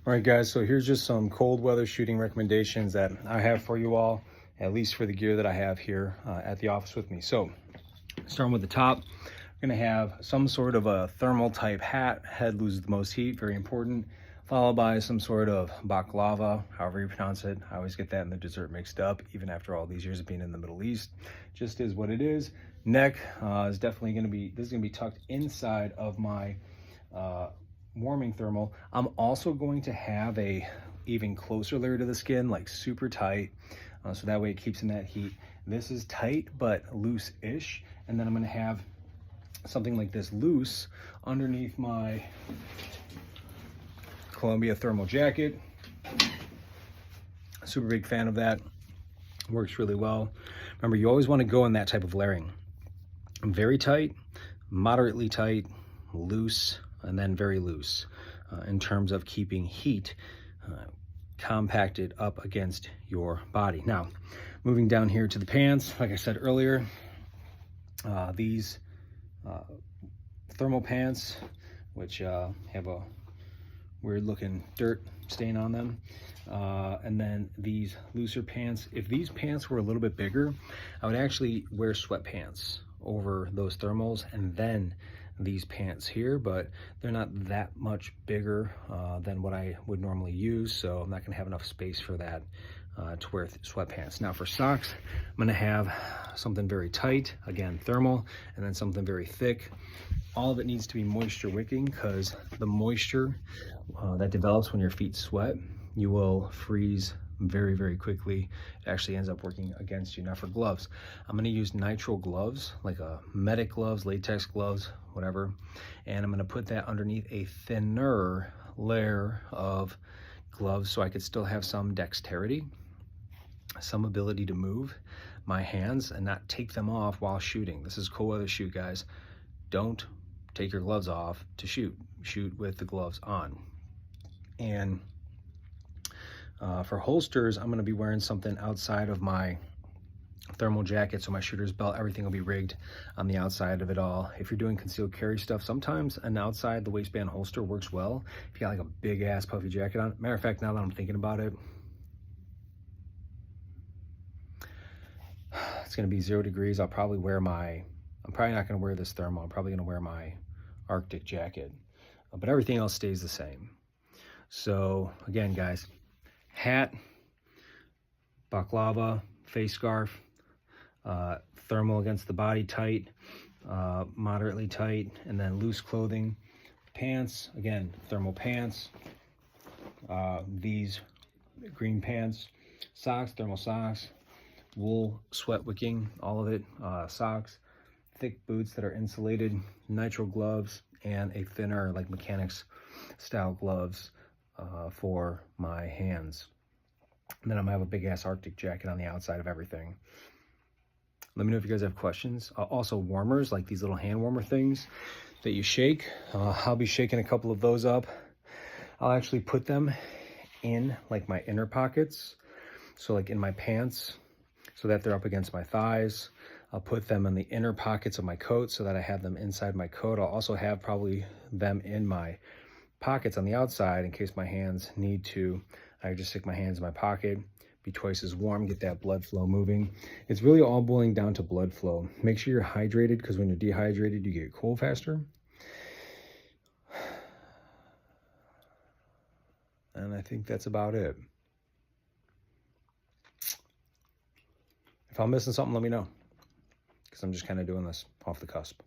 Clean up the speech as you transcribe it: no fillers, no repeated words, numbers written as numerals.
All right, guys, so here's just some cold weather shooting recommendations that I have for you all, at least for the gear that I have here at the office with me. So starting with the top, I'm gonna have some sort of a thermal type hat. Head loses the most heat, very important, followed by some sort of baklava, however you pronounce it. I always get that and the dessert mixed up, even after all these years of being in the Middle East. Just is what it is. Neck is definitely gonna be, this is gonna be tucked inside of my warming thermal. I'm also going to have a even closer layer to the skin, like super tight, so that way it keeps in that heat. This is tight but loose-ish, and then I'm going to have something like this loose underneath my Columbia thermal jacket. Super big fan of that. Works really well. Remember, you always want to go in that type of layering. Very tight, moderately tight, loose, and then very loose in terms of keeping heat compacted up against your body. Now, moving down here to the pants, like I said earlier, these thermal pants, which have a weird looking dirt stain on them, and then these looser pants. If these pants were a little bit bigger, I would actually wear sweatpants over those thermals and then these pants here, but they're not that much bigger than what I would normally use, so I'm not gonna have enough space for that to wear sweatpants. Now for socks, I'm gonna have something very tight, again thermal, and then something very thick. All of it needs to be moisture wicking, because the moisture that develops when your feet sweat, you will freeze very, very quickly. It actually ends up working against you. Now for gloves, I'm going to use nitrile gloves, like medic gloves, latex gloves, whatever, and I'm going to put that underneath a thinner layer of gloves so I could still have some dexterity, some ability to move my hands and not take them off while shooting. This is cold weather shoot, guys. Don't take your gloves off to shoot. Shoot with the gloves on. And for holsters, I'm going to be wearing something outside of my thermal jacket, so my shooter's belt, everything will be rigged on the outside of it all. If you're doing concealed carry stuff, sometimes an outside the waistband holster works well if you got like a big ass puffy jacket on. Matter of fact, now that I'm thinking about it, it's going to be 0 degrees. I'm probably not going to wear this thermal. I'm probably going to wear my Arctic jacket, but everything else stays the same. So again, guys, hat, baklava, face scarf, thermal against the body tight, moderately tight, and then loose clothing. Pants, again, thermal pants, these green pants, socks, thermal socks, wool, sweat wicking, all of it, socks, thick boots that are insulated, nitrile gloves, and a thinner, like mechanics style gloves for my hands. And then I'm gonna have a big ass Arctic jacket on the outside of everything. Let me know if you guys have questions. Also warmers, like these little hand warmer things that you shake. I'll be shaking a couple of those up. I'll actually put them in like my inner pockets. So like in my pants, so that they're up against my thighs. I'll put them in the inner pockets of my coat so that I have them inside my coat. I'll also have probably them in my pockets on the outside in case my hands need to. I just stick my hands in my pocket, be twice as warm, get that blood flow moving. It's really all boiling down to blood flow. Make sure you're hydrated, because when you're dehydrated, you get cold faster. And I think that's about it. If I'm missing something, let me know, because I'm just kind of doing this off the cusp.